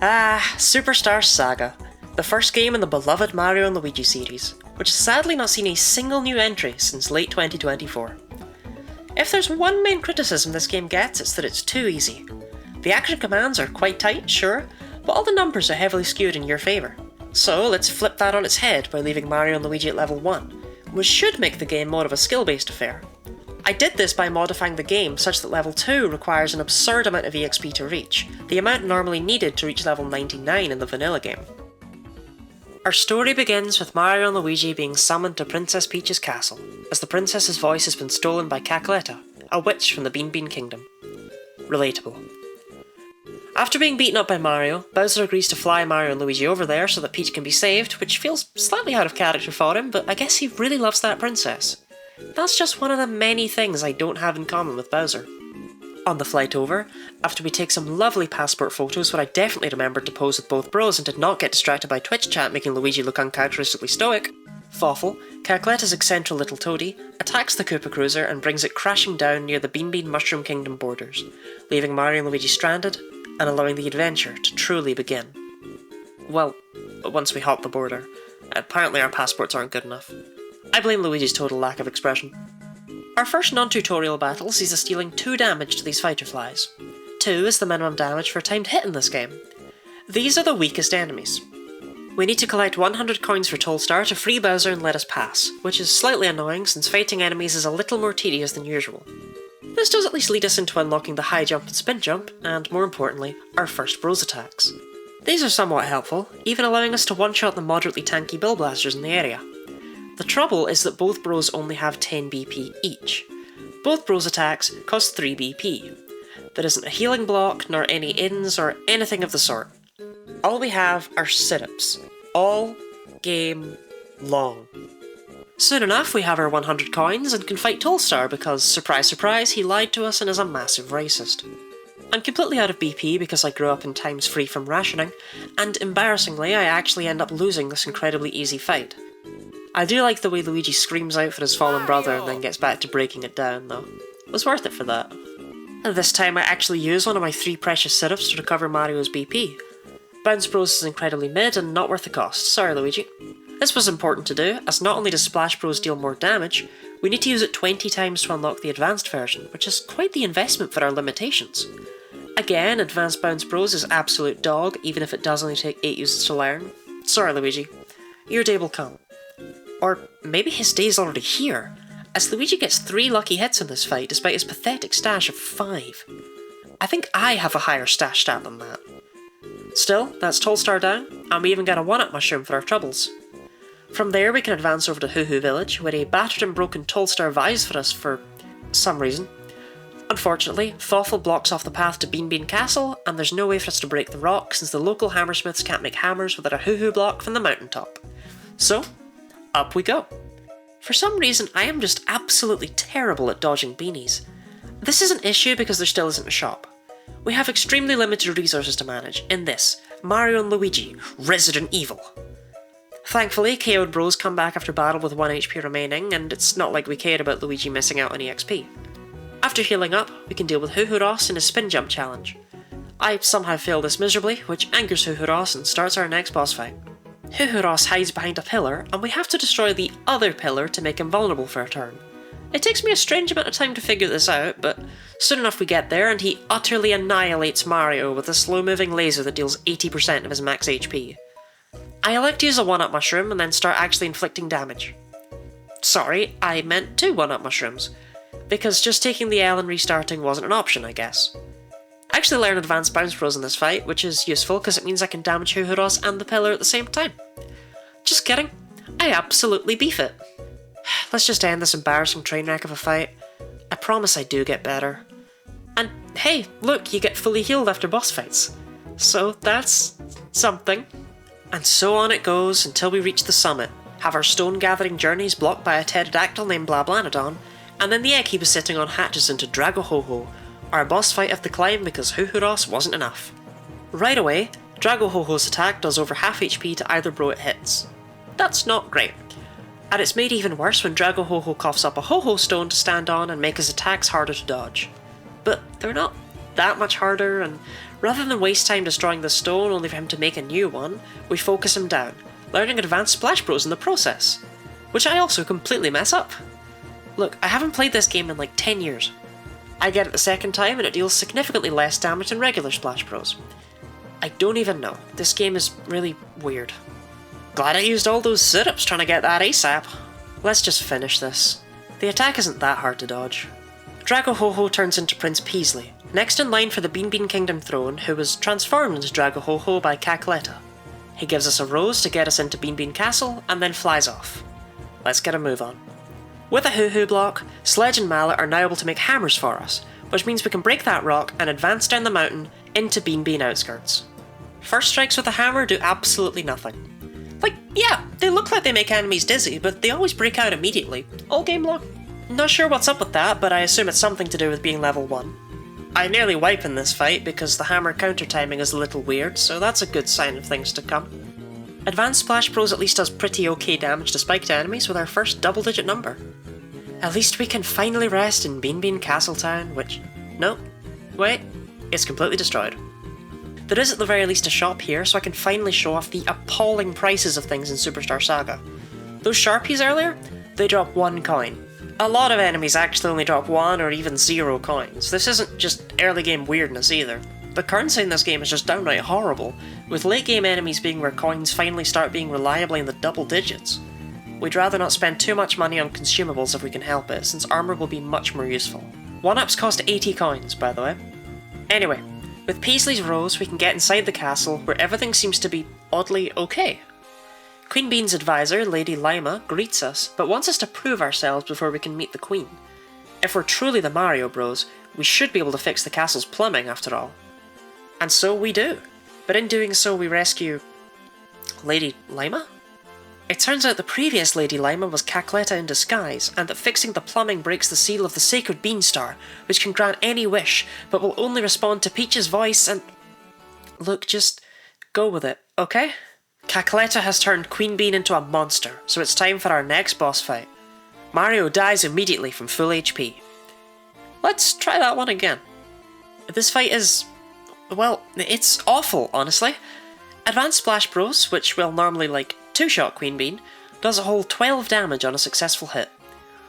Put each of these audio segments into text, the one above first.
Superstar Saga, the first game in the beloved Mario and Luigi series, which has sadly not seen a single new entry since late 2024. If there's one main criticism this game gets, it's that it's too easy. The action commands are quite tight, sure, but all the numbers are heavily skewed in your favour. So let's flip that on its head by leaving Mario and Luigi at level 1, which should make the game more of a skill-based affair. I did this by modifying the game such that level 2 requires an absurd amount of EXP to reach, the amount normally needed to reach level 99 in the vanilla game. Our story begins with Mario and Luigi being summoned to Princess Peach's castle, as the princess's voice has been stolen by GuineaLottie, a witch from the Bean Bean Kingdom. Relatable. After being beaten up by Mario, Bowser agrees to fly Mario and Luigi over there so that Peach can be saved, which feels slightly out of character for him, but I guess he really loves that princess. That's just one of the many things I don't have in common with Bowser. On the flight over, after we take some lovely passport photos where I definitely remembered to pose with both bros and did not get distracted by Twitch chat making Luigi look uncharacteristically stoic, Fawful, GuineaLottie's eccentric little toady, attacks the Koopa Cruiser and brings it crashing down near the Bean Bean Mushroom Kingdom borders, leaving Mario and Luigi stranded and allowing the adventure to truly begin. Well, once we hop the border. Apparently our passports aren't good enough. I blame Luigi's total lack of expression. Our first non-tutorial battle sees us dealing 2 damage to these fighter flies. 2 is the minimum damage for a timed hit in this game. These are the weakest enemies. We need to collect 100 coins for Tolstar to free Bowser and let us pass, which is slightly annoying since fighting enemies is a little more tedious than usual. This does at least lead us into unlocking the high jump and spin jump, and more importantly, our first bros attacks. These are somewhat helpful, even allowing us to one-shot the moderately tanky Bill Blasters in the area. The trouble is that both bros only have 10 BP each. Both bros attacks cost 3 BP. There isn't a healing block, nor any ins, or anything of the sort. All we have are sit-ups. All game long. Soon enough we have our 100 coins and can fight Tolstar because, surprise surprise, he lied to us and is a massive racist. I'm completely out of BP because I grew up in times free from rationing, and embarrassingly I actually end up losing this incredibly easy fight. I do like the way Luigi screams out for his fallen brother and then gets back to breaking it down though. It was worth it for that. And this time I actually use one of my 3 precious sit-ups to recover Mario's BP. Bounce Bros is incredibly mid and not worth the cost, sorry Luigi. This was important to do, as not only does Splash Bros deal more damage, we need to use it 20 times to unlock the advanced version, which is quite the investment for our limitations. Again, Advanced Bounce Bros is absolute dog, even if it does only take 8 uses to learn. Sorry Luigi. Your day will come. Or maybe his day is already here, as Luigi gets 3 lucky hits in this fight despite his pathetic stash of 5. I think I have a higher stash stat than that. Still, that's Tolstar down, and we even get a 1-up mushroom for our troubles. From there we can advance over to Whoah village, where a battered and broken Tolstar vies for us for some reason. Unfortunately, Fawful blocks off the path to Bean Bean Castle, and there's no way for us to break the rock since the local hammersmiths can't make hammers without a Whoah block from the mountaintop. So, up we go. For some reason, I am just absolutely terrible at dodging beanies. This is an issue because there still isn't a shop. We have extremely limited resources to manage in this, Mario and Luigi, Resident Evil. Thankfully, KO'd bros come back after battle with 1 HP remaining, and it's not like we cared about Luigi missing out on EXP. After healing up, we can deal with Whoah in his spin jump challenge. I somehow fail this miserably, which angers Whoah and starts our next boss fight. Whoah hides behind a pillar, and we have to destroy the other pillar to make him vulnerable for a turn. It takes me a strange amount of time to figure this out, but soon enough we get there and he utterly annihilates Mario with a slow-moving laser that deals 80% of his max HP. I elect to use a 1-up mushroom and then start actually inflicting damage. Sorry, I meant 2 1-up mushrooms, because just taking the L and restarting wasn't an option, I guess. I actually learn Advanced Bounce Bros in this fight, which is useful because it means I can damage Whoah and the pillar at the same time. Just kidding, I absolutely beef it. Let's just end this embarrassing train wreck of a fight. I promise I do get better. And hey, look, you get fully healed after boss fights. So that's something. And so on it goes until we reach the summit, have our stone gathering journeys blocked by a pterodactyl named Blablanodon, and then the egg he was sitting on hatches into Dragohoho, our boss fight of the climb because Whoah wasn't enough. Right away, Dragohoho's attack does over half HP to either bro it hits. That's not great. And it's made even worse when Dragohoho coughs up a Ho-Ho stone to stand on and make his attacks harder to dodge. But they're not that much harder, and rather than waste time destroying the stone only for him to make a new one, we focus him down, learning advanced splash bros in the process, which I also completely mess up. Look, I haven't played this game in like 10 years. I get it the second time and it deals significantly less damage than regular splash bros. I don't even know. This game is really weird. Glad I used all those sit-ups trying to get that ASAP. Let's just finish this. The attack isn't that hard to dodge. Drago Ho-Ho turns into Prince Peasley, next in line for the Bean Bean Kingdom throne, who was transformed into Drago Ho-Ho by Cackletta. He gives us a rose to get us into Bean Bean Castle, and then flies off. Let's get a move on. With a Hoo-Hoo block, Sledge and Mallet are now able to make hammers for us, which means we can break that rock and advance down the mountain into Bean Bean outskirts. First strikes with a hammer do absolutely nothing. Like, yeah, they look like they make enemies dizzy, but they always break out immediately, all game long. Not sure what's up with that, but I assume it's something to do with being level 1. I nearly wipe in this fight because the hammer counter timing is a little weird, so that's a good sign of things to come. Advanced Splash Bros at least does pretty okay damage to spiked enemies with our first double-digit number. At least we can finally rest in Bean Bean Castletown, which... no, wait, it's completely destroyed. There is at the very least a shop here, so I can finally show off the appalling prices of things in Superstar Saga. Those Sharpies earlier, they drop 1 coin. A lot of enemies actually only drop 1 or even 0 coins. This isn't just early game weirdness either. The currency in this game is just downright horrible, with late game enemies being where coins finally start being reliably in the double digits. We'd rather not spend too much money on consumables if we can help it, since armor will be much more useful. 1-ups cost 80 coins, by the way. Anyway, with Peasley's Rose, we can get inside the castle, where everything seems to be oddly okay. Queen Bean's advisor, Lady Lima, greets us, but wants us to prove ourselves before we can meet the Queen. If we're truly the Mario Bros, we should be able to fix the castle's plumbing after all. And so we do, but in doing so we rescue... Lady Lima? It turns out the previous Lady Lima was Cackletta in disguise, and that fixing the plumbing breaks the seal of the Sacred Beanstar, which can grant any wish, but will only respond to Peach's voice and... Look, just go with it, okay? Cackletta has turned Queen Bean into a monster, so it's time for our next boss fight. Mario dies immediately from full HP. Let's try that one again. This fight is... well, it's awful, honestly. Advanced Splash Bros, which will normally, like, two-shot Queen Bean, does a whole 12 damage on a successful hit.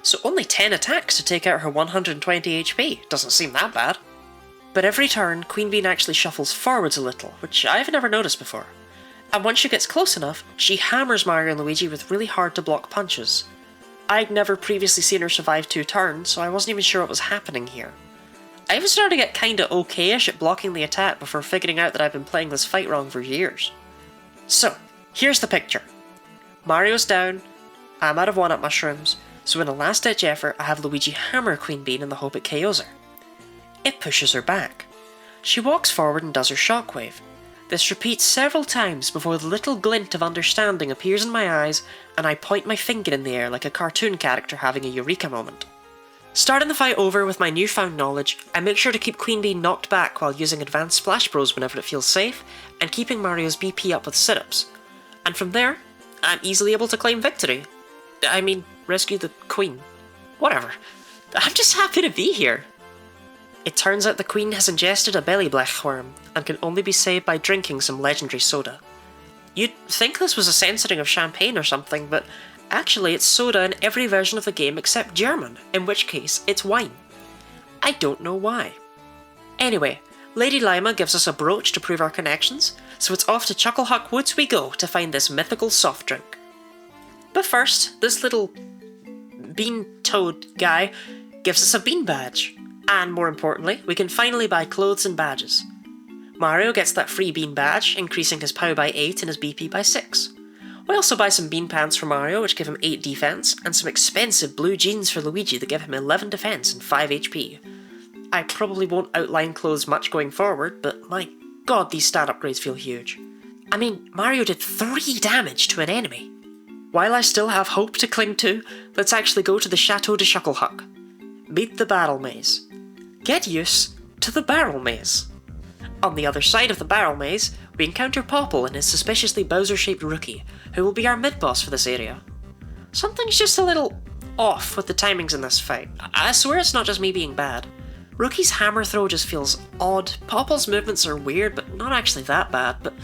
So only 10 attacks to take out her 120 HP, doesn't seem that bad. But every turn, Queen Bean actually shuffles forwards a little, which I've never noticed before. And once she gets close enough, she hammers Mario and Luigi with really hard to block punches. I'd never previously seen her survive 2 turns, so I wasn't even sure what was happening here. I even started to get kinda okay-ish at blocking the attack before figuring out that I've been playing this fight wrong for years. So, here's the picture. Mario's down, I'm out of 1-up mushrooms, so in a last-ditch effort I have Luigi hammer Queen Bean in the hope it KOs her. It pushes her back. She walks forward and does her shockwave. This repeats several times before the little glint of understanding appears in my eyes and I point my finger in the air like a cartoon character having a eureka moment. Starting the fight over with my newfound knowledge, I make sure to keep Queen Bean knocked back while using Advanced Splash Bros whenever it feels safe, and keeping Mario's BP up with sit-ups. And from there, I'm easily able to claim victory. I mean, rescue the Queen. Whatever. I'm just happy to be here. It turns out the Queen has ingested a belly blech worm, and can only be saved by drinking some legendary soda. You'd think this was a censoring of champagne or something, but actually it's soda in every version of the game except German, in which case it's wine. I don't know why. Anyway, Lady Lima gives us a brooch to prove our connections, so it's off to Chucklehuck Woods we go to find this mythical soft drink. But first, this little bean toad guy gives us a bean badge, and more importantly, we can finally buy clothes and badges. Mario gets that free bean badge, increasing his POW by 8 and his BP by 6. We also buy some bean pants for Mario, which give him 8 defense, and some expensive blue jeans for Luigi that give him 11 defense and 5 HP. I probably won't outline clothes much going forward, but my god, these stat upgrades feel huge. I mean, Mario did 3 damage to an enemy. While I still have hope to cling to, let's actually go to the Chateau de Chucklehuck. Beat the Barrel Maze. Get used to the Barrel Maze. On the other side of the Barrel Maze, we encounter Popple and his suspiciously Bowser-shaped rookie, who will be our mid-boss for this area. Something's just a little off with the timings in this fight. I swear it's not just me being bad. Rookie's hammer throw just feels odd, Popple's movements are weird but not actually that bad, but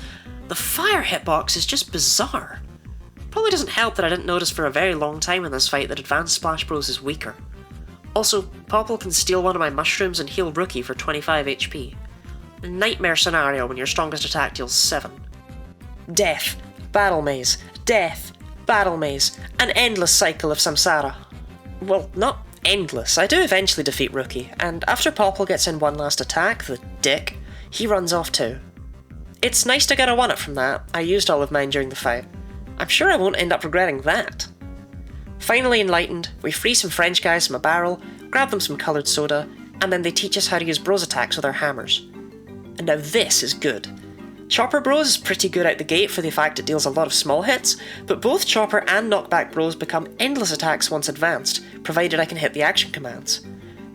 the fire hitbox is just bizarre. Probably doesn't help that I didn't notice for a very long time in this fight that Advanced Splash Bros is weaker. Also, Popple can steal one of my mushrooms and heal Rookie for 25 HP. A nightmare scenario when your strongest attack deals 7. Death, battle maze, death, battle maze, an endless cycle of samsara. Well, not endless. I do eventually defeat Rookie, and after Popple gets in one last attack, the dick, he runs off too. It's nice to get a 1-up from that. I used all of mine during the fight. I'm sure I won't end up regretting that. Finally enlightened, we free some French guys from a barrel, grab them some coloured soda, and then they teach us how to use bros attacks with our hammers. And now this is good. Chopper Bros is pretty good out the gate for the fact it deals a lot of small hits, but both Chopper and Knockback Bros become endless attacks once advanced, provided I can hit the action commands.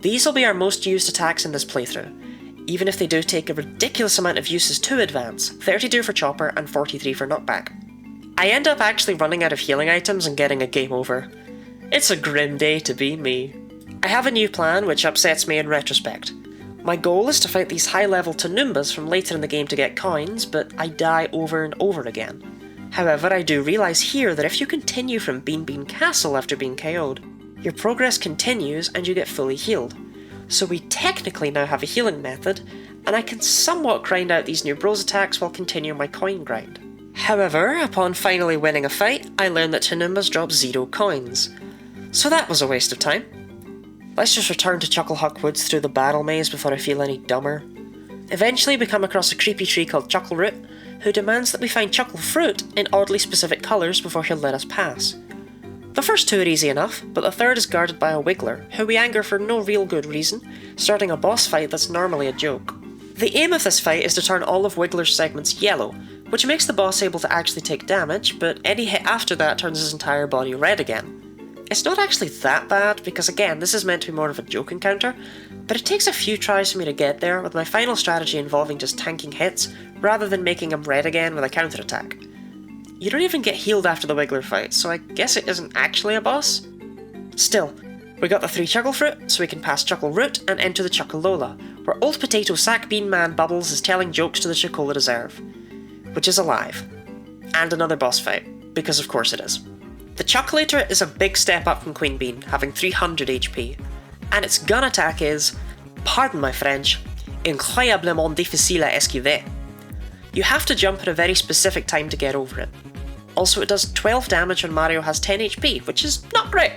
These will be our most used attacks in this playthrough, even if they do take a ridiculous amount of uses to advance, 32 for Chopper and 43 for Knockback. I end up actually running out of healing items and getting a game over. It's a grim day to be me. I have a new plan which upsets me in retrospect. My goal is to fight these high-level Tanoombas from later in the game to get coins, but I die over and over again. However, I do realise here that if you continue from Bean Bean Castle after being KO'd, your progress continues and you get fully healed. So we technically now have a healing method, and I can somewhat grind out these new bros attacks while continuing my coin grind. However, upon finally winning a fight, I learned that Tanoombas drop 0 coins. So that was a waste of time. Let's just return to Chucklehuck Woods through the battle maze before I feel any dumber. Eventually we come across a creepy tree called Chuckleroot, who demands that we find Chuckle Fruit in oddly specific colours before he'll let us pass. The first 2 are easy enough, but the third is guarded by a Wiggler, who we anger for no real good reason, starting a boss fight that's normally a joke. The aim of this fight is to turn all of Wiggler's segments yellow, which makes the boss able to actually take damage, but any hit after that turns his entire body red again. It's not actually that bad, because again, this is meant to be more of a joke encounter, but it takes a few tries for me to get there, with my final strategy involving just tanking hits, rather than making him red again with a counterattack. You don't even get healed after the Wiggler fight, so I guess it isn't actually a boss? Still, we got the 3 Chuckle Fruit, so we can pass Chuckle Root and enter the Chuckalola, where Old Potato Sack Bean Man Bubbles is telling jokes to the Chocola Reserve, which is alive. And another boss fight, because of course it is. The Choccolator is a big step up from Queen Bean, having 300 HP, and its gun attack is, pardon my French, incroyablement difficile à esquiver. You have to jump at a very specific time to get over it. Also, it does 12 damage when Mario has 10 HP, which is not great.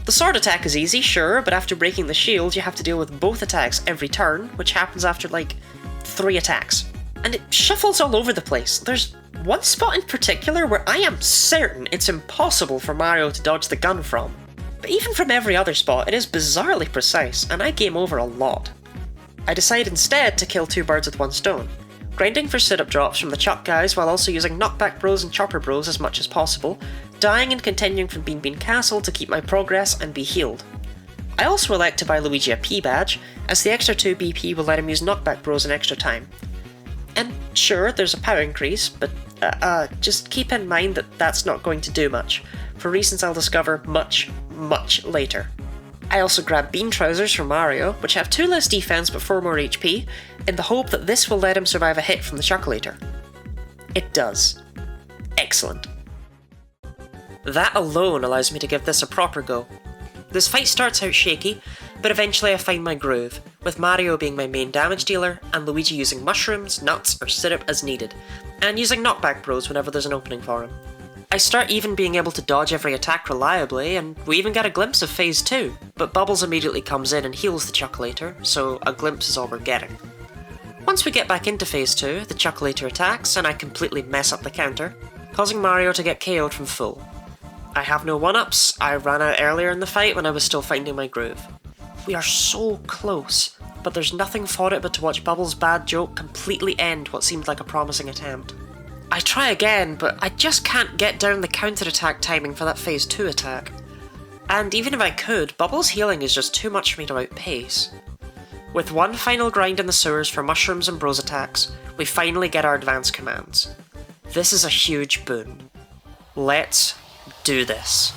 The sword attack is easy, sure, but after breaking the shield you have to deal with both attacks every turn, which happens after like 3 attacks. And it shuffles all over the place. There's one spot in particular where I am certain it's impossible for Mario to dodge the gun from. But even from every other spot, it is bizarrely precise, and I game over a lot. I decide instead to kill 2 birds with 1 stone, grinding for sit-up drops from the Chuck guys while also using Knockback Bros and Chopper Bros as much as possible, dying and continuing from Bean Bean Castle to keep my progress and be healed. I also elect to buy Luigi a P badge, as the extra 2 BP will let him use Knockback Bros an extra time. And sure, there's a power increase, but just keep in mind that that's not going to do much, for reasons I'll discover much, much later. I also grab Bean Trousers from Mario, which have 2 less defense but 4 more HP, in the hope that this will let him survive a hit from the Choccolator. It does. Excellent. That alone allows me to give this a proper go. This fight starts out shaky, but eventually I find my groove, with Mario being my main damage dealer, and Luigi using mushrooms, nuts, or syrup as needed, and using Knockback Bros whenever there's an opening for him. I start even being able to dodge every attack reliably, and we even get a glimpse of Phase 2, but Bubbles immediately comes in and heals the Choccolator, so a glimpse is all we're getting. Once we get back into Phase 2, the Choccolator attacks, and I completely mess up the counter, causing Mario to get KO'd from full. I have no 1-ups, I ran out earlier in the fight when I was still finding my groove. We are so close, but there's nothing for it but to watch Bubbles' bad joke completely end what seemed like a promising attempt. I try again, but I just can't get down the counterattack timing for that Phase 2 attack. And even if I could, Bubbles' healing is just too much for me to outpace. With one final grind in the sewers for mushrooms and bros attacks, we finally get our advance commands. This is a huge boon. Let's do this.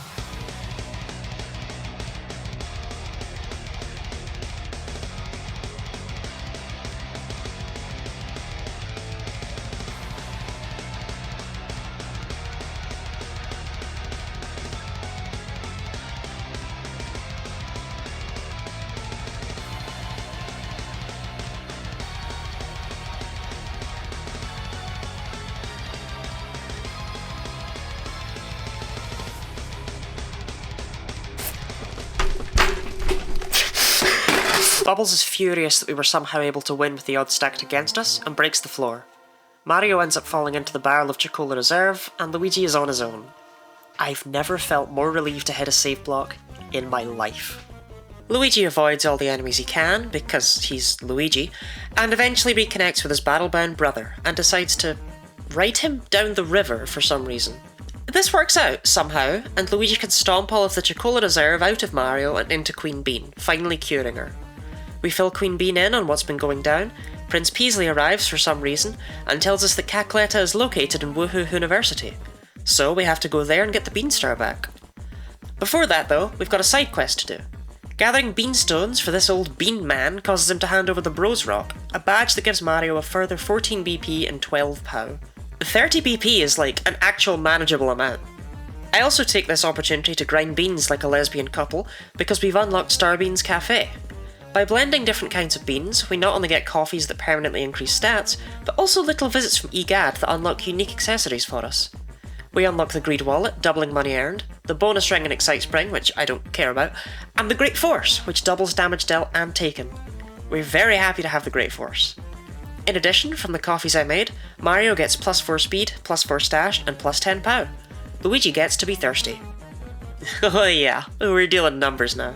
Bubbles is furious that we were somehow able to win with the odds stacked against us, and breaks the floor. Mario ends up falling into the barrel of Chocola Reserve, and Luigi is on his own. I've never felt more relieved to hit a save block in my life. Luigi avoids all the enemies he can, because he's Luigi, and eventually reconnects with his battle-bound brother, and decides to ride him down the river for some reason. This works out, somehow, and Luigi can stomp all of the Chocola Reserve out of Mario and into Queen Bean, finally curing her. We fill Queen Bean in on what's been going down. Prince Peasley arrives for some reason, and tells us that Cackletta is located in Whoah University. So we have to go there and get the Beanstar back. Before that though, we've got a side quest to do. Gathering beanstones for this old bean man causes him to hand over the Bros Rock, a badge that gives Mario a further 14 BP and 12 POW. 30 BP is like an actual manageable amount. I also take this opportunity to grind beans like a lesbian couple, because we've unlocked Starbean's Cafe. By blending different kinds of beans, we not only get coffees that permanently increase stats, but also little visits from EGAD that unlock unique accessories for us. We unlock the Greed Wallet, doubling money earned, the bonus ring and Excite Spring, which I don't care about, and the Great Force, which doubles damage dealt and taken. We're very happy to have the Great Force. In addition, from the coffees I made, Mario gets plus 4 speed, plus 4 stash, and plus 10 POW. Luigi gets to be thirsty. Oh yeah, we're dealing numbers now.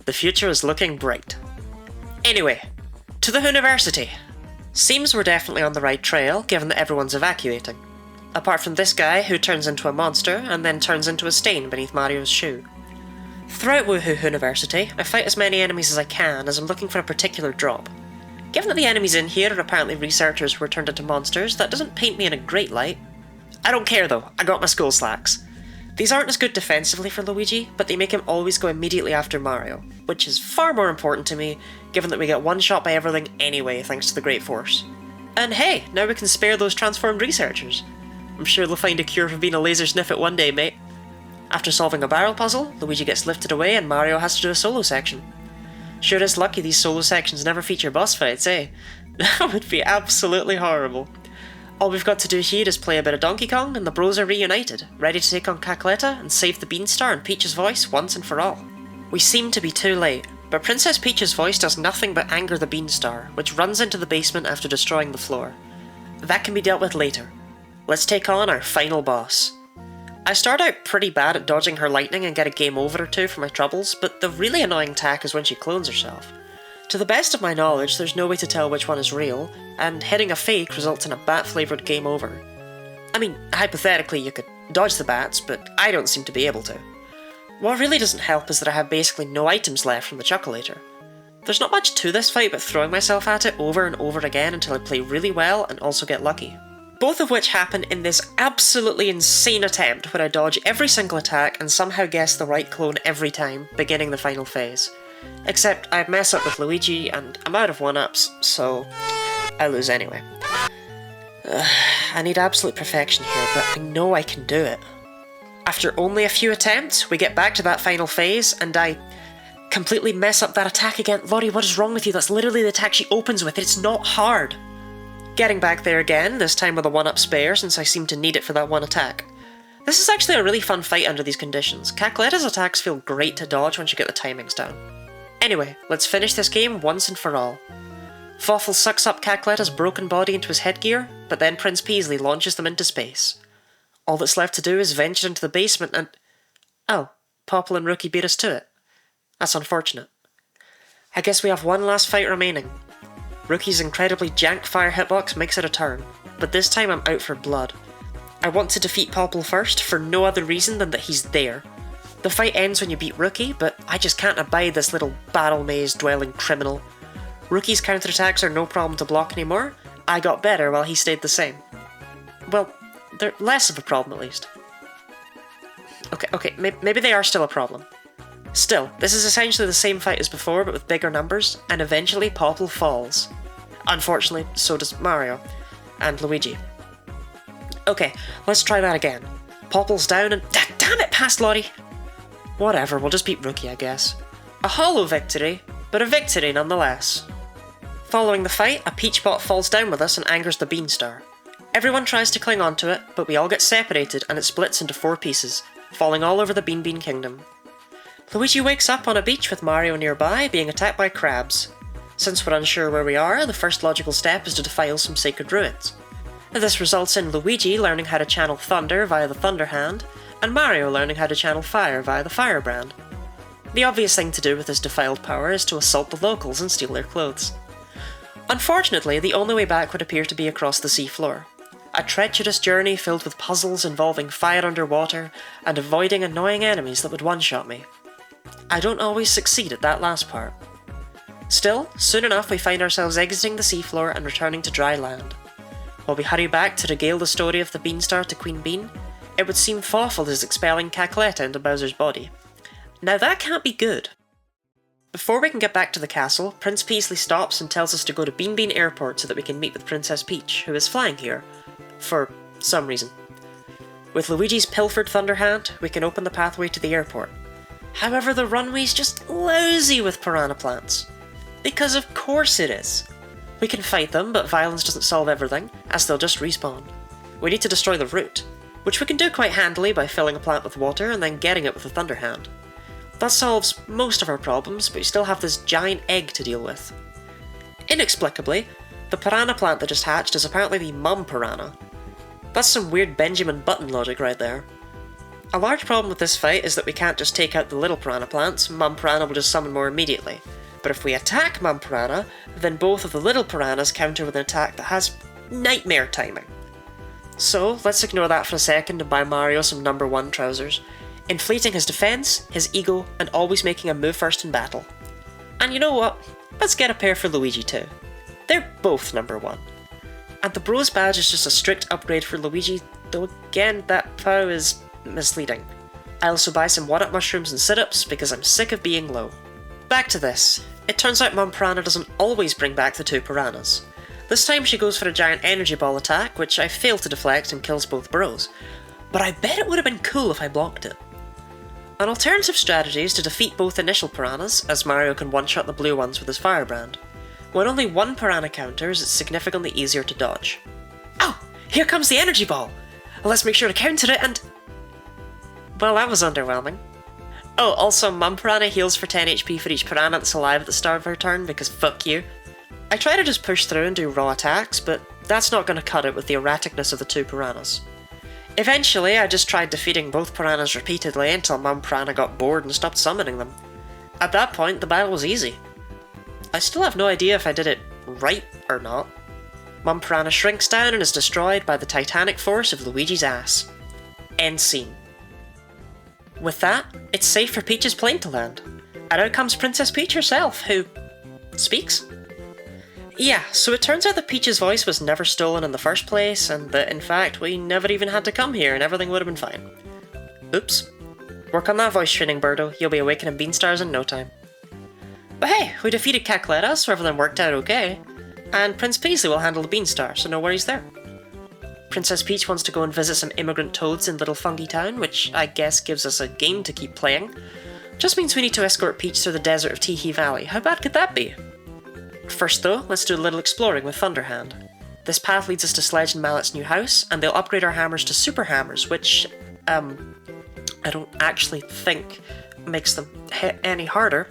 The future is looking bright. Anyway, to the University. Seems we're definitely on the right trail, given that everyone's evacuating. Apart from this guy, who turns into a monster, and then turns into a stain beneath Mario's shoe. Throughout Whoah University, I fight as many enemies as I can, as I'm looking for a particular drop. Given that the enemies in here are apparently researchers who were turned into monsters, that doesn't paint me in a great light. I don't care though, I got my skull slacks. These aren't as good defensively for Luigi, but they make him always go immediately after Mario, which is far more important to me, given that we get one shot by everything anyway thanks to the Great Force. And hey, now we can spare those transformed researchers. I'm sure they'll find a cure for being a laser sniffet one day, mate. After solving a barrel puzzle, Luigi gets lifted away and Mario has to do a solo section. Sure is lucky these solo sections never feature boss fights, eh? That would be absolutely horrible. All we've got to do here is play a bit of Donkey Kong and the bros are reunited, ready to take on Cackletta and save the Beanstar and Peach's voice once and for all. We seem to be too late, but Princess Peach's voice does nothing but anger the Beanstar, which runs into the basement after destroying the floor. That can be dealt with later. Let's take on our final boss. I start out pretty bad at dodging her lightning and get a game over or two for my troubles, but the really annoying attack is when she clones herself. To the best of my knowledge, there's no way to tell which one is real, and hitting a fake results in a bat-flavoured game over. I mean, hypothetically you could dodge the bats, but I don't seem to be able to. What really doesn't help is that I have basically no items left from the Chocolator. There's not much to this fight but throwing myself at it over and over again until I play really well and also get lucky. Both of which happen in this absolutely insane attempt where I dodge every single attack and somehow guess the right clone every time, beginning the final phase. Except I mess up with Luigi and I'm out of 1-ups, so I lose anyway. I need absolute perfection here, but I know I can do it. After only a few attempts, we get back to that final phase, and I completely mess up that attack again. Lottie, what is wrong with you? That's literally the attack she opens with. It's not hard. Getting back there again, this time with a 1-up spare, since I seem to need it for that one attack. This is actually a really fun fight under these conditions. Cackletta's attacks feel great to dodge once you get the timings down. Anyway, let's finish this game once and for all. Fawful sucks up Cackletta's broken body into his headgear, but then Prince Peasley launches them into space. All that's left to do is venture into the basement and... Oh, Popple and Rookie beat us to it. That's unfortunate. I guess we have one last fight remaining. Rookie's incredibly jank fire hitbox makes it a turn, but this time I'm out for blood. I want to defeat Popple first for no other reason than that he's there. The fight ends when you beat Rookie, but I just can't abide this little battle maze dwelling criminal. Rookie's counterattacks are no problem to block anymore. I got better while he stayed the same. Well, they're less of a problem at least. Okay, maybe they are still a problem. Still, this is essentially the same fight as before, but with bigger numbers, and eventually Popple falls. Unfortunately, so does Mario. And Luigi. Okay, let's try that again. Popple's down and... Damn it, past Lottie! Whatever, we'll just beat Rookie, I guess. A hollow victory, but a victory nonetheless. Following the fight, a Peach Bot falls down with us and angers the Beanstar. Everyone tries to cling onto it, but we all get separated and it splits into 4 pieces, falling all over the Bean Kingdom. Luigi wakes up on a beach with Mario nearby, being attacked by crabs. Since we're unsure where we are, the first logical step is to defile some sacred ruins. This results in Luigi learning how to channel thunder via the Thunder Hand, and Mario learning how to channel fire via the Firebrand. The obvious thing to do with this defiled power is to assault the locals and steal their clothes. Unfortunately, the only way back would appear to be across the seafloor. A treacherous journey filled with puzzles involving fire underwater and avoiding annoying enemies that would one-shot me. I don't always succeed at that last part. Still, soon enough we find ourselves exiting the seafloor and returning to dry land. While we hurry back to regale the story of the Beanstar to Queen Bean, it would seem Fawful is expelling Cackletta into Bowser's body. Now that can't be good. Before we can get back to the castle, Prince Peasley stops and tells us to go to Bean Bean Airport so that we can meet with Princess Peach, who is flying here, for some reason. With Luigi's pilfered Thunder Hand, we can open the pathway to the airport. However, the runway's just lousy with piranha plants. Because of course it is. We can fight them, but violence doesn't solve everything, as they'll just respawn. We need to destroy the root, which we can do quite handily by filling a plant with water and then getting it with a Thunder Hand. That solves most of our problems, but we still have this giant egg to deal with. Inexplicably, the piranha plant that just hatched is apparently the mum piranha. That's some weird Benjamin Button logic right there. A large problem with this fight is that we can't just take out the little piranha plants, mum piranha will just summon more immediately. But if we attack mum piranha, then both of the little piranhas counter with an attack that has nightmare timing. So, let's ignore that for a second and buy Mario some number 1 trousers, inflating his defense, his ego, and always making a move first in battle. And you know what? Let's get a pair for Luigi too. They're both number 1. And the Bros badge is just a strict upgrade for Luigi, though again, that POW is misleading. I also buy some 1-up mushrooms and sit-ups because I'm sick of being low. Back to this. It turns out Mum Piranha doesn't always bring back the 2 piranhas. This time she goes for a giant energy ball attack, which I fail to deflect and kills both Bros. But I bet it would have been cool if I blocked it. An alternative strategy is to defeat both initial piranhas, as Mario can one-shot the blue ones with his Firebrand. When only 1 piranha counters, it's significantly easier to dodge. Oh! Here comes the energy ball! Let's make sure to counter it and... Well, that was underwhelming. Oh, also, Mum Piranha heals for 10 HP for each piranha that's alive at the start of her turn, because fuck you. I try to just push through and do raw attacks, but that's not going to cut it with the erraticness of the 2 piranhas. Eventually, I just tried defeating both piranhas repeatedly until Mum Piranha got bored and stopped summoning them. At that point, the battle was easy. I still have no idea if I did it right or not. Mum Piranha shrinks down and is destroyed by the titanic force of Luigi's ass. End scene. With that, it's safe for Peach's plane to land, and out comes Princess Peach herself, who... speaks? Yeah, so it turns out that Peach's voice was never stolen in the first place, and that in fact we never even had to come here and everything would have been fine. Oops. Work on that voice training, Birdo, you'll be awakening Beanstars in no time. But hey, we defeated Cackletta, so everything worked out okay, and Prince Peasley will handle the Beanstar, so no worries there. Princess Peach wants to go and visit some immigrant toads in Little Funky Town, which I guess gives us a game to keep playing. Just means we need to escort Peach through the desert of Teehee Valley. How bad could that be? First though, let's do a little exploring with Thunder Hand. This path leads us to Sledge and Mallet's new house, and they'll upgrade our hammers to super hammers, which, I don't actually think makes them hit any harder.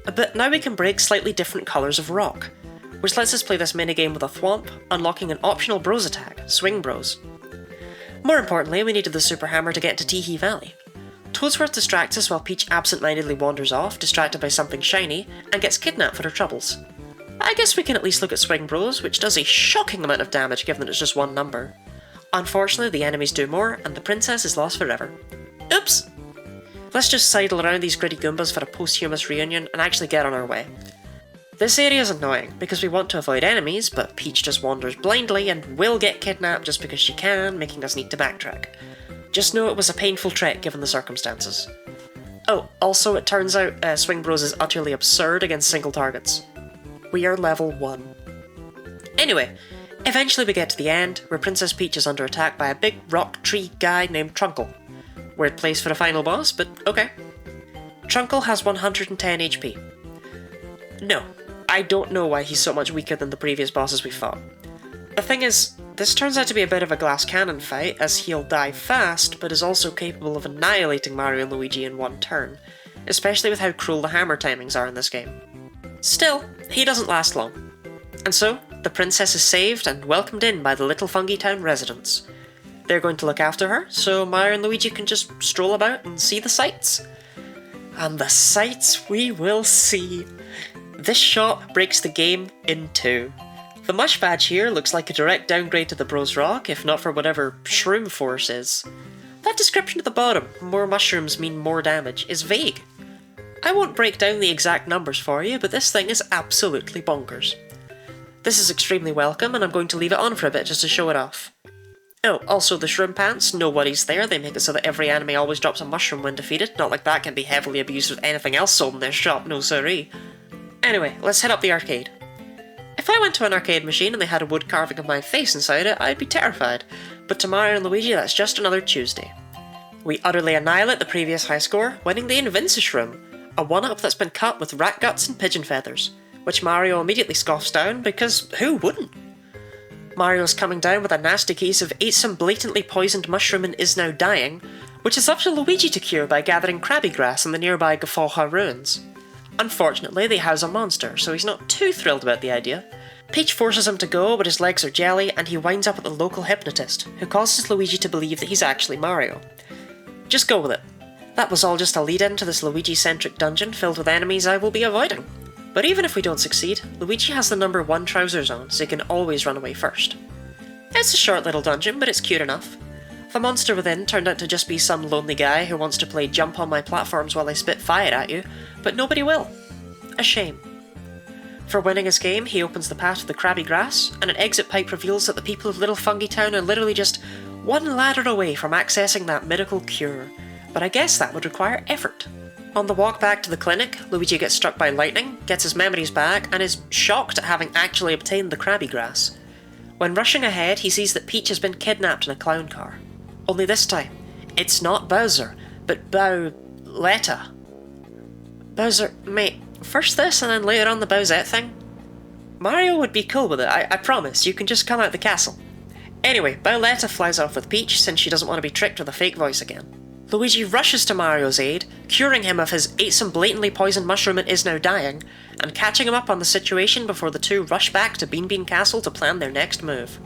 But now we can break slightly different colours of rock, which lets us play this minigame with a thwomp, unlocking an optional Bros attack, Swing Bros. More importantly, we needed the Super Hammer to get into Teehee Valley. Toadsworth distracts us while Peach absent-mindedly wanders off, distracted by something shiny, and gets kidnapped for her troubles. I guess we can at least look at Swing Bros, which does a shocking amount of damage given that it's just 1 number. Unfortunately, the enemies do more, and the princess is lost forever. Oops! Let's just sidle around these gritty Goombas for a posthumous reunion and actually get on our way. This area is annoying, because we want to avoid enemies, but Peach just wanders blindly and will get kidnapped just because she can, making us need to backtrack. Just know it was a painful trek given the circumstances. Oh, also it turns out Swing Bros is utterly absurd against single targets. We are level 1. Anyway, eventually we get to the end, where Princess Peach is under attack by a big rock tree guy named Trunkle. Weird place for a final boss, but okay. Trunkle has 110 HP. No, I don't know why he's so much weaker than the previous bosses we fought. The thing is, this turns out to be a bit of a glass cannon fight, as he'll die fast, but is also capable of annihilating Mario and Luigi in 1 turn, especially with how cruel the hammer timings are in this game. Still, he doesn't last long. And so, the princess is saved and welcomed in by the little fungi town residents. They're going to look after her, so Mario and Luigi can just stroll about and see the sights. And the sights we will see. This shot breaks the game in two. The mush badge here looks like a direct downgrade to the Bros Rock, if not for whatever Shroom Force is. That description at the bottom, more mushrooms mean more damage, is vague. I won't break down the exact numbers for you, but this thing is absolutely bonkers. This is extremely welcome, and I'm going to leave it on for a bit just to show it off. Oh, also the shroom pants, nobody's there. They make it so that every enemy always drops a mushroom when defeated. Not like that can be heavily abused with anything else sold in their shop, no siree. Anyway, let's head up the arcade. If I went to an arcade machine and they had a wood carving of my face inside it, I'd be terrified. But to Mario and Luigi, that's just another Tuesday. We utterly annihilate the previous high score, winning the Invincish room, a one-up that's been cut with rat guts and pigeon feathers, which Mario immediately scoffs down because who wouldn't? Mario's coming down with a nasty case of ate some blatantly poisoned mushroom and is now dying, which is up to Luigi to cure by gathering crabby grass in the nearby Whoah ruins. Unfortunately, they house a monster, so he's not too thrilled about the idea. Peach forces him to go, but his legs are jelly, and he winds up at the local hypnotist, who causes Luigi to believe that he's actually Mario. Just go with it. That was all just a lead-in to this Luigi-centric dungeon filled with enemies I will be avoiding. But even if we don't succeed, Luigi has the number 1 trousers on, so he can always run away first. It's a short little dungeon, but it's cute enough. The monster within turned out to just be some lonely guy who wants to play jump on my platforms while I spit fire at you, but nobody will. A shame. For winning his game, he opens the path to the crabby grass, and an exit pipe reveals that the people of Little Fungi Town are literally just one ladder away from accessing that miracle cure, but I guess that would require effort. On the walk back to the clinic, Luigi gets struck by lightning, gets his memories back, and is shocked at having actually obtained the crabby grass. When rushing ahead, he sees that Peach has been kidnapped in a clown car. Only this time, it's not Bowser, but Bowletta. Bowser, mate, first this and then later on the Bowsette thing? Mario would be cool with it, I promise, you can just come out the castle. Anyway, Bowletta flies off with Peach since she doesn't want to be tricked with a fake voice again. Luigi rushes to Mario's aid, curing him of his ate some blatantly poisoned mushroom and is now dying, and catching him up on the situation before the two rush back to Bean Bean Castle to plan their next move.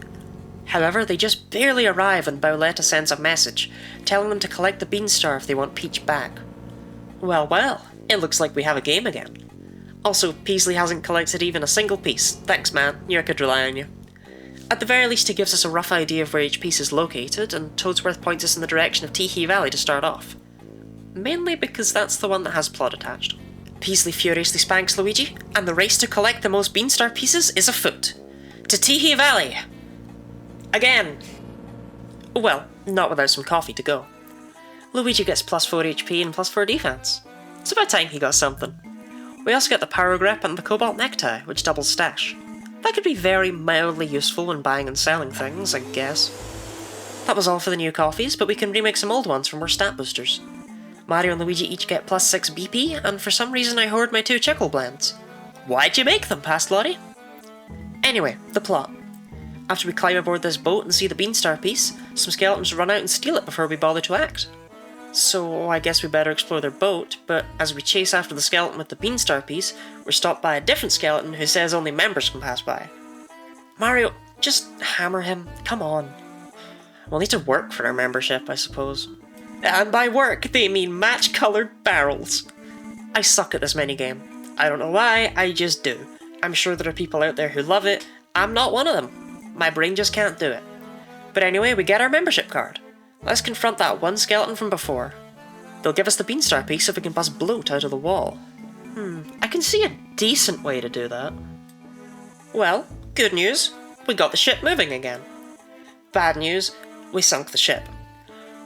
However, they just barely arrive when Bowletta sends a message, telling them to collect the Bean Star if they want Peach back. Well, well, it looks like we have a game again. Also, Peasley hasn't collected even a single piece. Thanks man, I could rely on you. At the very least he gives us a rough idea of where each piece is located, and Toadsworth points us in the direction of Tee Valley to start off. Mainly because that's the one that has plot attached. Peasley furiously spanks Luigi, and the race to collect the most Beanstar pieces is afoot. To Tee Valley! Again! Well, not without some coffee to go. Luigi gets plus 4 HP and plus 4 defense. It's about time he got something. We also get the Power Grip and the Cobalt Necktie, which doubles stash. That could be very mildly useful when buying and selling things, I guess. That was all for the new coffees, but we can remake some old ones for more stat boosters. Mario and Luigi each get plus 6 BP, and for some reason I hoard my 2 Chickle blends. Why'd you make them, GuineaLottie? Anyway, the plot. After we climb aboard this boat and see the Beanstar piece, some skeletons run out and steal it before we bother to act. So I guess we better explore their boat, but as we chase after the skeleton with the Beanstar piece, we're stopped by a different skeleton who says only members can pass by. Mario, just hammer him, come on. We'll need to work for our membership, I suppose. And by work, they mean match-coloured barrels. I suck at this minigame. I don't know why, I just do. I'm sure there are people out there who love it. I'm not one of them. My brain just can't do it. But anyway, we get our membership card. Let's confront that one skeleton from before. They'll give us the Beanstar piece if we can bust bloat out of the wall. I can see a decent way to do that. Well, good news, we got the ship moving again. Bad news, we sunk the ship.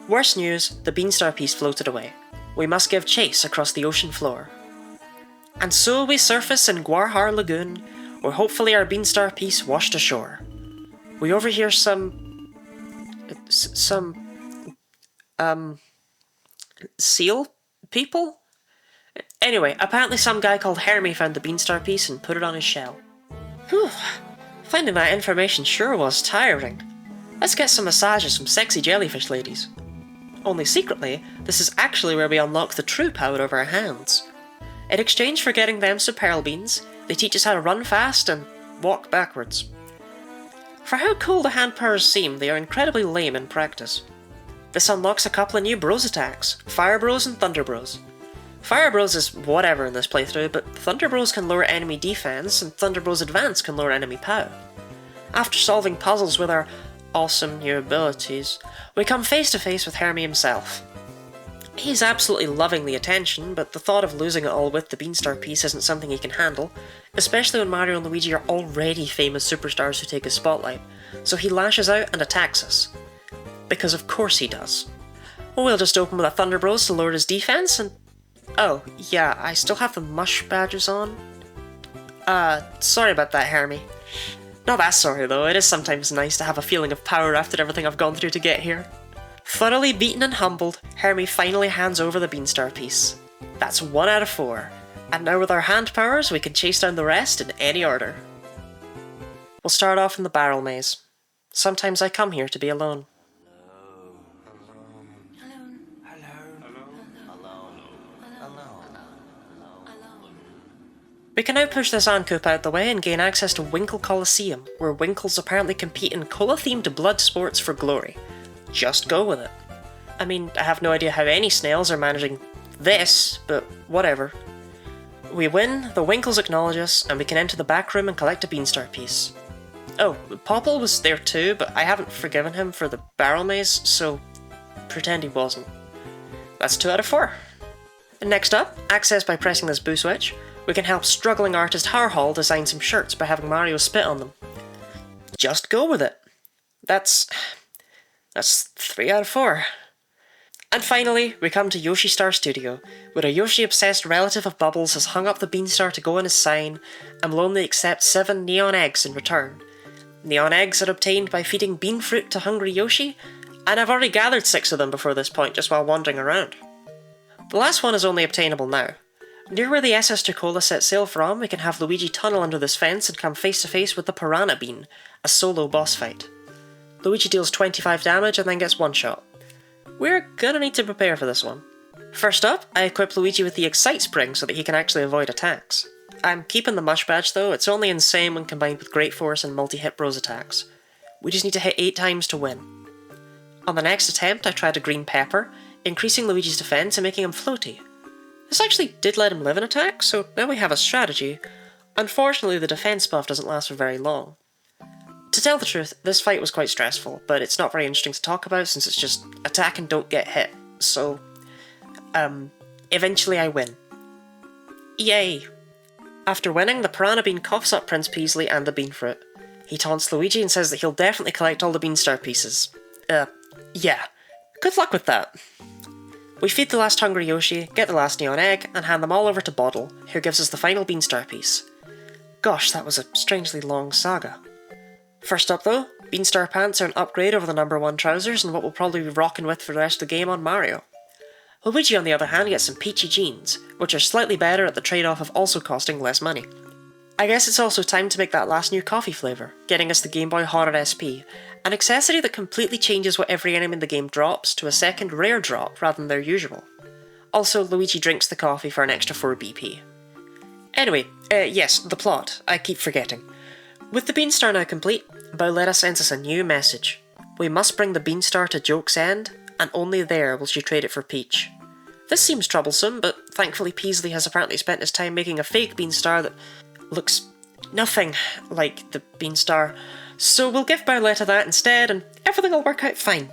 Worse news, the Beanstar piece floated away. We must give chase across the ocean floor. And so we surface in Whoah Lagoon, where hopefully our Beanstar piece washed ashore. We overhear seal people? Anyway, apparently some guy called Hermie found the Beanstar piece and put it on his shell. Whew, finding that information sure was tiring. Let's get some massages from sexy jellyfish ladies. Only secretly, this is actually where we unlock the true power of our hands. In exchange for getting them some pearl beans, They teach us how to run fast and walk backwards. For how cool the hand powers seem, they are incredibly lame in practice. This unlocks a couple of new Bros attacks, Fire Bros and Thunder Bros. Fire Bros is whatever in this playthrough, but Thunder Bros can lower enemy defense, and Thunder Bros Advance can lower enemy POW. After solving puzzles with our awesome new abilities, we come face to face with Hermie himself. He's absolutely loving the attention, but the thought of losing it all with the Beanstar piece isn't something he can handle, especially when Mario and Luigi are already famous superstars who take his spotlight, so he lashes out and attacks us. Because of course he does. We'll just open with a Thunder Bros to lower his defense, and... oh, yeah, I still have the mush badges on. Sorry about that, Hermie. Not that sorry though, it is sometimes nice to have a feeling of power after everything I've gone through to get here. Thoroughly beaten and humbled, Hermie finally hands over the Beanstar piece. That's 1 out of 4. And now with our hand powers, we can chase down the rest in any order. We'll start off in the barrel maze. Sometimes I come here to be alone. We can now push this Ancoup out the way and gain access to Winkle Coliseum, where Winkles apparently compete in cola-themed blood sports for glory. Just go with it. I mean, I have no idea how any snails are managing this, but whatever. We win, the Winkles acknowledge us, and we can enter the back room and collect a Beanstar piece. Oh, Popple was there too, but I haven't forgiven him for the barrel maze, so pretend he wasn't. That's 2 out of 4. And next up, access by pressing this boo switch, we can help struggling artist Harhall design some shirts by having Mario spit on them. Just go with it. That's 3 out of 4. And finally, we come to Yoshi Star Studio, where a Yoshi-obsessed relative of Bubbles has hung up the Beanstar to go on his sign, and will only accept 7 neon eggs in return. Neon eggs are obtained by feeding bean fruit to hungry Yoshi, and I've already gathered 6 of them before this point just while wandering around. The last one is only obtainable now. Near where the SS2 Cola set sail from, we can have Luigi tunnel under this fence and come face to face with the Piranha Bean, a solo boss fight. Luigi deals 25 damage and then gets one shot. We're gonna need to prepare for this one. First up, I equip Luigi with the Excite Spring so that he can actually avoid attacks. I'm keeping the Mush Badge though, it's only insane when combined with Great Force and multi-hit Bros attacks. We just need to hit 8 times to win. On the next attempt, I tried a Green Pepper, increasing Luigi's defense and making him floaty. This actually did let him live an attack, so now we have a strategy. Unfortunately, the defense buff doesn't last for very long. To tell the truth, this fight was quite stressful, but it's not very interesting to talk about since it's just attack and don't get hit, so... eventually I win. Yay! After winning, the Piranha Bean coughs up Prince Peasley and the Bean Fruit. He taunts Luigi and says that he'll definitely collect all the Beanstar pieces. Yeah. Good luck with that. We feed the last hungry Yoshi, get the last neon egg, and hand them all over to Bottle, who gives us the final Beanstar piece. Gosh, that was a strangely long saga. First up though, Beanstar pants are an upgrade over the number 1 trousers and what we'll probably be rocking with for the rest of the game on Mario. Luigi on the other hand gets some peachy jeans, which are slightly better at the trade-off of also costing less money. I guess it's also time to make that last new coffee flavour, getting us the Game Boy Horror SP, an accessory that completely changes what every enemy in the game drops to a second rare drop rather than their usual. Also, Luigi drinks the coffee for an extra 4 BP. Anyway, yes, the plot, I keep forgetting. With the Beanstar now complete, Bowletta sends us a new message. We must bring the Beanstar to Joke's End, and only there will she trade it for Peach. This seems troublesome, but thankfully Peasley has apparently spent his time making a fake Beanstar that looks nothing like the Beanstar, so we'll give Bowletta that instead and everything will work out fine.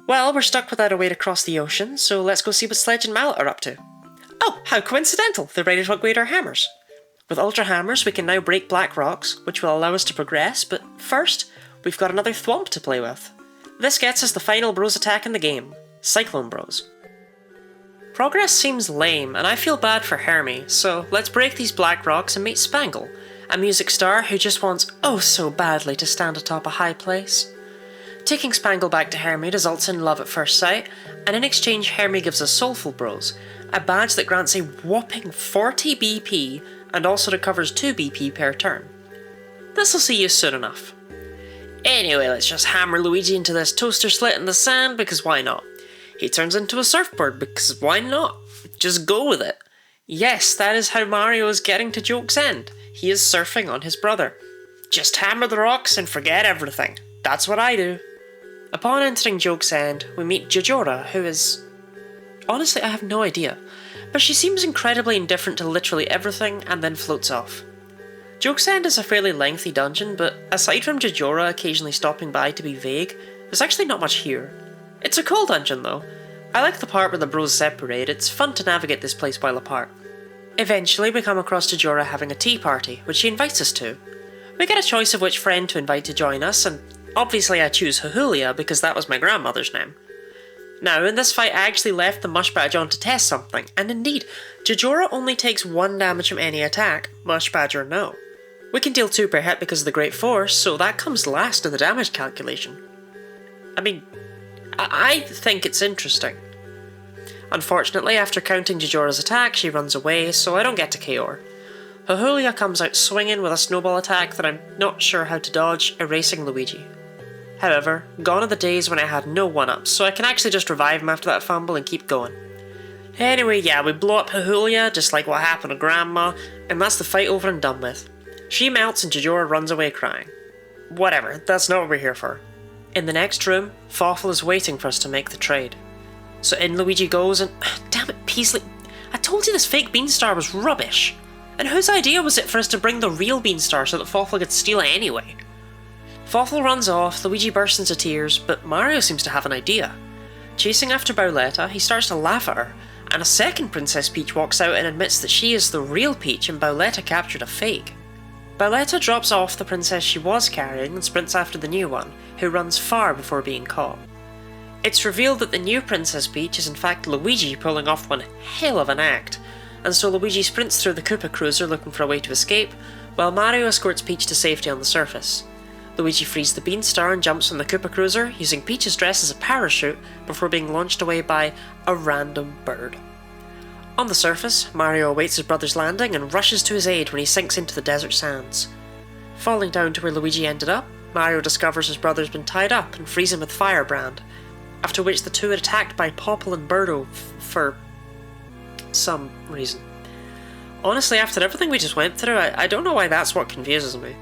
Well, we're stuck without a way to cross the ocean, so let's go see what Sledge and Mallet are up to. Oh, how coincidental! They're ready to upgrade our hammers. With Ultra Hammers, we can now break black rocks, which will allow us to progress, but first, we've got another Thwomp to play with. This gets us the final Bros attack in the game, Cyclone Bros. Progress seems lame, and I feel bad for Hermie, so let's break these black rocks and meet Spangle, a music star who just wants oh so badly to stand atop a high place. Taking Spangle back to Hermie results in love at first sight, and in exchange Hermie gives us Soulful Bros, a badge that grants a whopping 40 BP and also recovers 2 BP per turn. This'll see you soon enough. Anyway, let's just hammer Luigi into this toaster slit in the sand because why not? He turns into a surfboard because why not? Just go with it. Yes, that is how Mario is getting to Joke's End. He is surfing on his brother. Just hammer the rocks and forget everything. That's what I do. Upon entering Joke's End, we meet Jojora, who is... Honestly, I have no idea, but she seems incredibly indifferent to literally everything and then floats off. Joke's End is a fairly lengthy dungeon, but aside from Jojora occasionally stopping by to be vague, there's actually not much here. It's a cool dungeon though. I like the part where the bros separate, it's fun to navigate this place while apart. Eventually we come across Jojora having a tea party, which she invites us to. We get a choice of which friend to invite to join us, and obviously I choose Whoah because that was my grandmother's name. Now, in this fight I actually left the mush badger on to test something, and indeed, Jojora only takes 1 damage from any attack, mush badger no. We can deal 2 per hit because of the great force, so that comes last in the damage calculation. I mean, I think it's interesting. Unfortunately, after counting Jojora's attack, she runs away, so I don't get to KO her. Whoah comes out swinging with a snowball attack that I'm not sure how to dodge, erasing Luigi. However, gone are the days when I had no 1-ups, so I can actually just revive him after that fumble and keep going. Anyway, yeah, we blow up Whoah, just like what happened to Grandma, and that's the fight over and done with. She melts and Jojora runs away crying. Whatever, that's not what we're here for. In the next room, Fawful is waiting for us to make the trade. So in Luigi goes and... Damn it, Peasley. I told you this fake Beanstar was rubbish. And whose idea was it for us to bring the real Beanstar so that Fawful could steal it anyway? Fawful runs off, Luigi bursts into tears, but Mario seems to have an idea. Chasing after Bowletta, he starts to laugh at her, and a second Princess Peach walks out and admits that she is the real Peach and Bowletta captured a fake. Bowletta drops off the princess she was carrying and sprints after the new one, who runs far before being caught. It's revealed that the new Princess Peach is in fact Luigi pulling off one hell of an act, and so Luigi sprints through the Koopa Cruiser looking for a way to escape, while Mario escorts Peach to safety on the surface. Luigi frees the Beanstar and jumps from the Koopa Cruiser, using Peach's dress as a parachute before being launched away by a random bird. On the surface, Mario awaits his brother's landing and rushes to his aid when he sinks into the desert sands. Falling down to where Luigi ended up, Mario discovers his brother's been tied up and frees him with Firebrand, after which the two are attacked by Popple and Birdo for some reason. Honestly, after everything we just went through, I don't know why that's what confuses me.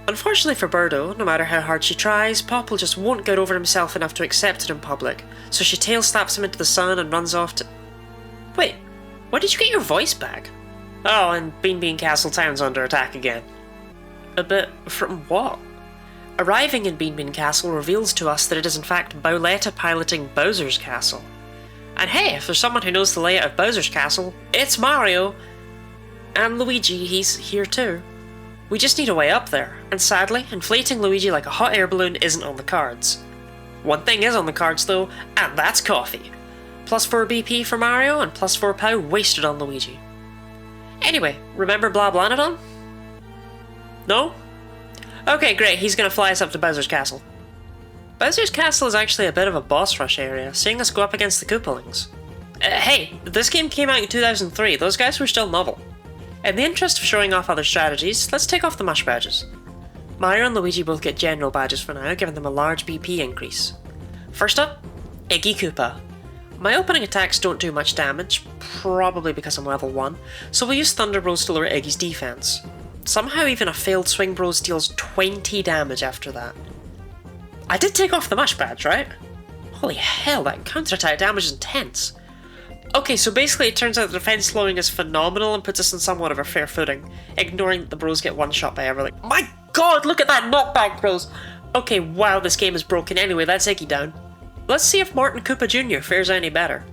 Unfortunately for Birdo, no matter how hard she tries, Popple just won't get over himself enough to accept it in public, so she tail slaps him into the sun and runs off to... Wait, where did you get your voice back? Oh, and Bean Bean Castle Town's under attack again. A bit from what? Arriving in Bean Bean Castle reveals to us that it is in fact Bowletta piloting Bowser's Castle. And hey, if there's someone who knows the layout of Bowser's Castle, it's Mario! And Luigi, he's here too. We just need a way up there, and sadly, inflating Luigi like a hot air balloon isn't on the cards. One thing is on the cards though, and that's coffee. Plus 4 BP for Mario, and plus 4 POW wasted on Luigi. Anyway, remember Blablanadon? No? Okay, great, he's gonna fly us up to Bowser's Castle. Bowser's Castle is actually a bit of a boss rush area, seeing us go up against the Koopalings. Hey, this game came out in 2003, those guys were still novel. In the interest of showing off other strategies, let's take off the mush badges. Mario and Luigi both get general badges for now, giving them a large BP increase. First up, Iggy Koopa. My opening attacks don't do much damage, probably because I'm level 1, so we'll use Thunder Bros to lower Iggy's defense. Somehow even a failed Swing Bros deals 20 damage after that. I did take off the mush badge, right? Holy hell, that counterattack damage is intense. Okay, so basically it turns out the defense slowing is phenomenal and puts us on somewhat of a fair footing, ignoring that the bros get one shot by everything. My god, look at that knockback, bros! Okay, wow, this game is broken. Anyway, that's Iggy down. Let's see if Martin Koopa Jr. fares any better.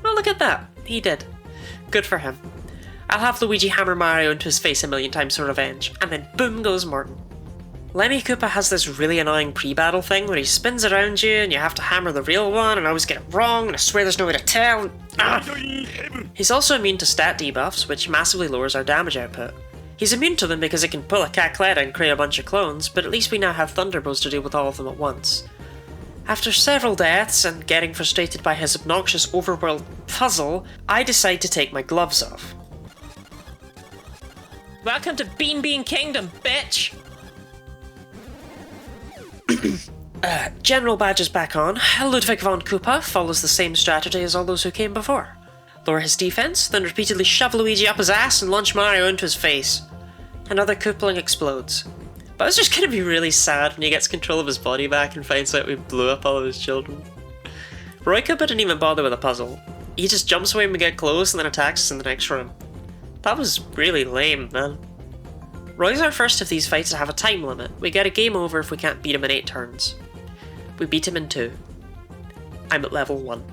Well, look at that. He did. Good for him. I'll have Luigi hammer Mario into his face a million times for revenge, and then boom goes Martin. Lemmy Koopa has this really annoying pre-battle thing where he spins around you and you have to hammer the real one and I always get it wrong and I swear there's no way to tell. He's also immune to stat debuffs, which massively lowers our damage output. He's immune to them because it can pull a Cacletta and create a bunch of clones, but at least we now have Thunder Bros to deal with all of them at once. After several deaths and getting frustrated by his obnoxious overworld puzzle, I decide to take my gloves off. Welcome to Bean Bean Kingdom, bitch! General badge is back on. Ludwig von Koopa follows the same strategy as all those who came before. lower his defense, then repeatedly shove Luigi up his ass and launch Mario into his face. Another Koopaling explodes. Bowser's gonna be really sad when he gets control of his body back and finds out we blew up all of his children. Roy Koopa didn't even bother with a puzzle. He just jumps away when we get close and then attacks us in the next room. That was really lame, man. Roy's our first of these fights to have a time limit. We get a game over if we can't beat him in 8 turns. We beat him in 2. I'm at level 1.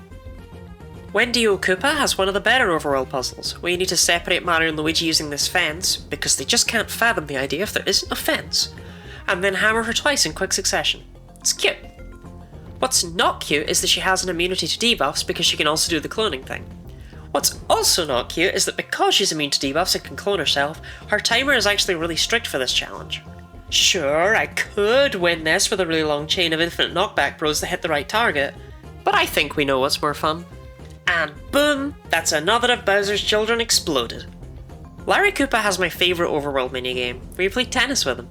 Wendy-O Koopa has one of the better overworld puzzles, where you need to separate Mario and Luigi using this fence, because they just can't fathom the idea if there isn't a fence, and then hammer her twice in quick succession. It's cute. What's not cute is that she has an immunity to debuffs because she can also do the cloning thing. What's also not cute is that because she's immune to debuffs and can clone herself, her timer is actually really strict for this challenge. Sure, I could win this with a really long chain of infinite knockback bros that hit the right target, but I think we know what's more fun. And boom, that's another of Bowser's children exploded. Larry Koopa has my favourite overworld minigame, where you play tennis with him.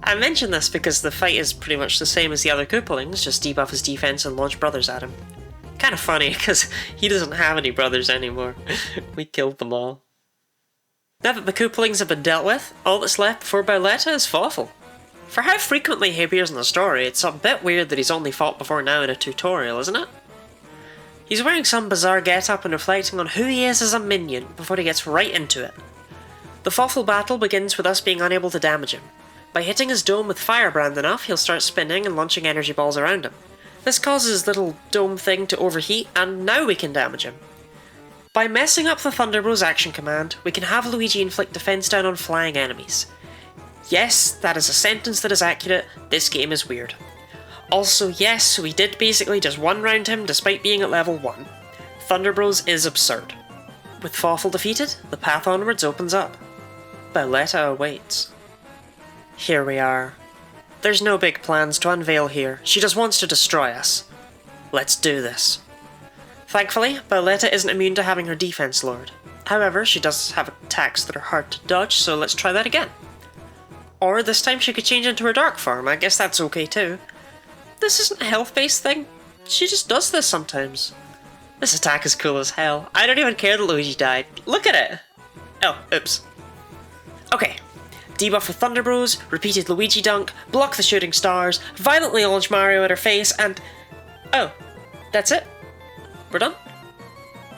I mention this because the fight is pretty much the same as the other Koopalings, just debuff his defense and launch brothers at him. Kind of funny, because he doesn't have any brothers anymore. We killed them all. Now that the Koopalings have been dealt with, all that's left before Bowletta is Fawful. For how frequently he appears in the story, it's a bit weird that he's only fought before now in a tutorial, isn't it? He's wearing some bizarre get-up and reflecting on who he is as a minion before he gets right into it. The Fawful battle begins with us being unable to damage him. By hitting his dome with Firebrand enough, he'll start spinning and launching energy balls around him. This causes his little dome thing to overheat, and now we can damage him. By messing up the Thunder Bros action command, we can have Luigi inflict defense down on flying enemies. Yes, that is a sentence that is accurate, this game is weird. Also, yes, we did basically just one-round him despite being at level 1. Thunder Bros is absurd. With Fawful defeated, the path onwards opens up. Bowletta awaits. Here we are. There's no big plans to unveil here, she just wants to destroy us. Let's do this. Thankfully, Bowletta isn't immune to having her defense lowered. However, she does have attacks that are hard to dodge, so let's try that again. Or this time she could change into her dark form, I guess that's okay too. This isn't a health-based thing, she just does this sometimes. This attack is cool as hell. I don't even care that Luigi died. Look at it! Oh, oops. Okay. Debuff with Thunder Bros, repeated Luigi dunk, block the shooting stars, violently launch Mario at her face, and... Oh, that's it? We're done?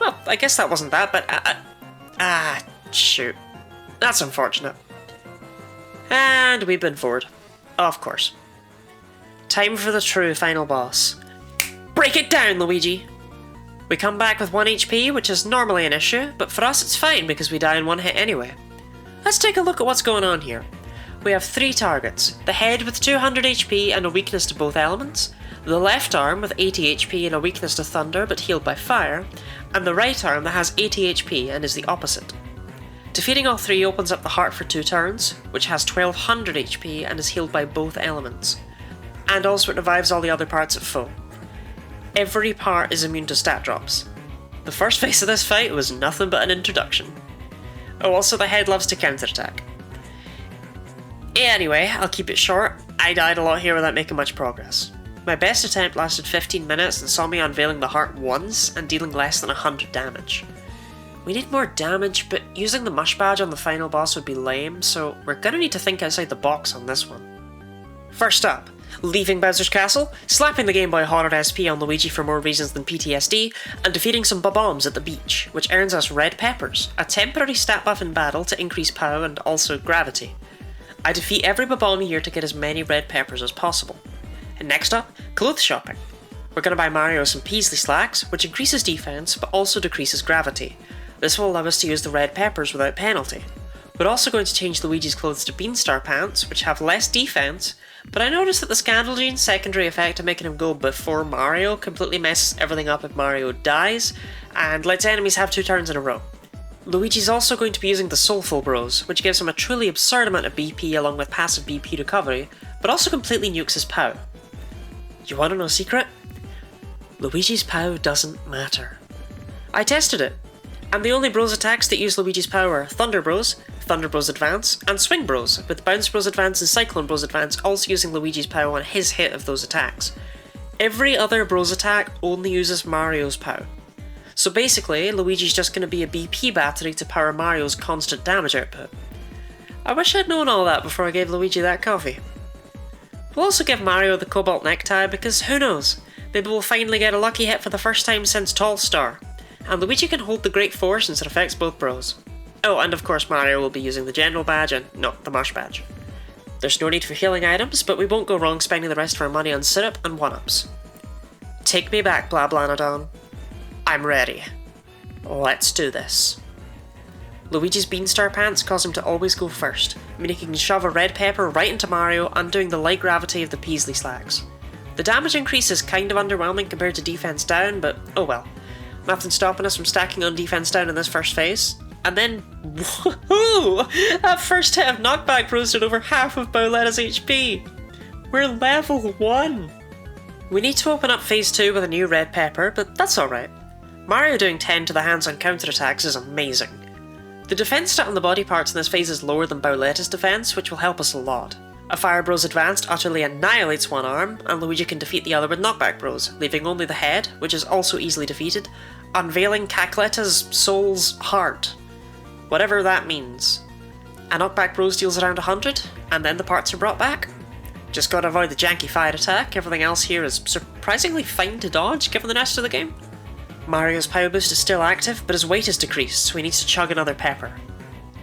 Well, I guess that wasn't that, but... shoot. That's unfortunate. And we've been forward. Of course. Time for the true final boss. Break it down, Luigi! We come back with 1 HP, which is normally an issue, but for us it's fine because we die in 1 hit anyway. Let's take a look at what's going on here. We have 3 targets, the head with 200 HP and a weakness to both elements, the left arm with 80 HP and a weakness to thunder but healed by fire, and the right arm that has 80 HP and is the opposite. Defeating all 3 opens up the heart for 2 turns, which has 1200 HP and is healed by both elements, and also it revives all the other parts at full. Every part is immune to stat drops. The first phase of this fight was nothing but an introduction. Oh, also the head loves to counterattack. Anyway, I'll keep it short. I died a lot here without making much progress. My best attempt lasted 15 minutes and saw me unveiling the heart once and dealing less than 100 damage. We need more damage, but using the mush badge on the final boss would be lame, so we're gonna need to think outside the box on this one. First up, leaving Bowser's Castle, slapping the Game Boy Haunted SP on Luigi for more reasons than PTSD, and defeating some bob-ombs at the beach, which earns us red peppers, a temporary stat buff in battle to increase POW and also gravity. I defeat every bob-omb here to get as many red peppers as possible. And next up, clothes shopping. We're going to buy Mario some Paisley slacks, which increases defense but also decreases gravity. This will allow us to use the red peppers without penalty. We're also going to change Luigi's clothes to Beanstar pants, which have less defense, but I noticed that the Scandal Gene's secondary effect of making him go before Mario completely messes everything up if Mario dies, and lets enemies have 2 turns in a row. Luigi's also going to be using the Soulful Bros, which gives him a truly absurd amount of BP along with passive BP recovery, but also completely nukes his POW. You want to know a secret? Luigi's POW doesn't matter. I tested it, and the only Bros attacks that use Luigi's POW are Thunder Bros Advance, and Swing Bros, with Bounce Bros Advance and Cyclone Bros Advance also using Luigi's POW on his hit of those attacks. Every other Bros attack only uses Mario's POW. So basically, Luigi's just going to be a BP battery to power Mario's constant damage output. I wish I'd known all that before I gave Luigi that coffee. We'll also give Mario the Cobalt necktie because who knows, maybe we'll finally get a lucky hit for the first time since Tall Star, and Luigi can hold the Great Four since it affects both bros. Oh, and of course Mario will be using the General badge and not the Mush badge. There's no need for healing items, but we won't go wrong spending the rest of our money on syrup and 1-ups. Take me back, Blablanadon. I'm ready. Let's do this. Luigi's Beanstar Pants cause him to always go first, meaning he can shove a red pepper right into Mario, undoing the light gravity of the Peasley slacks. The damage increase is kind of underwhelming compared to defense down, but oh well. Nothing stopping us from stacking on defense down in this first phase. And then, woohoo! That first hit of knockback roasted over half of Bowletta's HP! We're level 1! We need to open up phase 2 with a new red pepper, but that's alright. Mario doing 10 to the hands on counterattacks is amazing. The defense stat on the body parts in this phase is lower than Bowletta's defense, which will help us a lot. A Fire Bros Advanced utterly annihilates one arm, and Luigi can defeat the other with Knockback Bros, leaving only the head, which is also easily defeated, unveiling Cackleta's soul's heart. Whatever that means. A Knockback Bros deals around 100, and then the parts are brought back. Just gotta avoid the janky fire attack, everything else here is surprisingly fine to dodge given the rest of the game. Mario's power boost is still active, but his weight is decreased, so he needs to chug another pepper.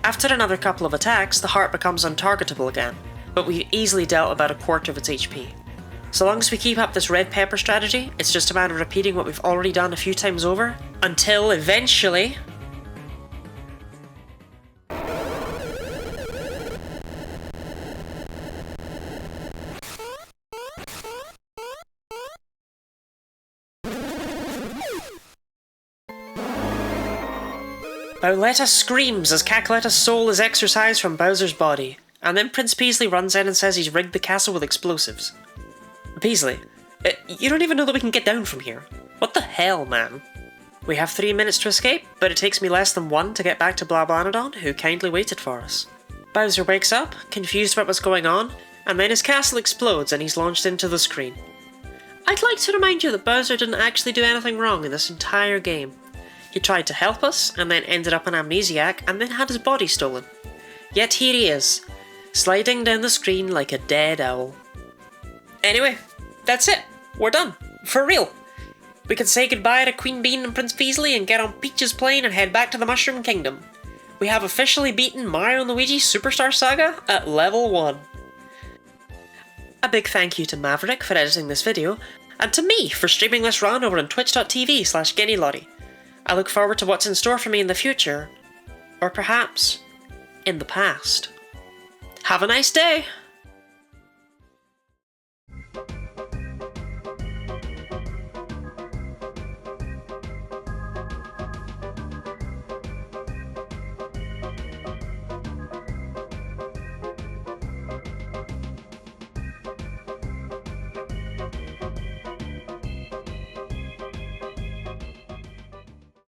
After another couple of attacks, the heart becomes untargetable again, but we've easily dealt about a quarter of its HP. So long as we keep up this red pepper strategy, it's just a matter of repeating what we've already done a few times over, until eventually... Bowletta screams as Cackleta's soul is exorcised from Bowser's body, and then Prince Peasley runs in and says he's rigged the castle with explosives. Peasley, you don't even know that we can get down from here. What the hell, man? We have 3 minutes to escape, but it takes me less than 1 to get back to Blablanadon, who kindly waited for us. Bowser wakes up, confused about what's going on, and then his castle explodes and he's launched into the screen. I'd like to remind you that Bowser didn't actually do anything wrong in this entire game. He tried to help us, and then ended up an amnesiac, and then had his body stolen. Yet here he is, sliding down the screen like a dead owl. Anyway, that's it. We're done. For real. We can say goodbye to Queen Bean and Prince Peasley and get on Peach's plane and head back to the Mushroom Kingdom. We have officially beaten Mario and Luigi Superstar Saga at level 1. A big thank you to Maverick for editing this video, and to me for streaming this run over on twitch.tv/GuineaLottie. I look forward to what's in store for me in the future, or perhaps in the past. Have a nice day!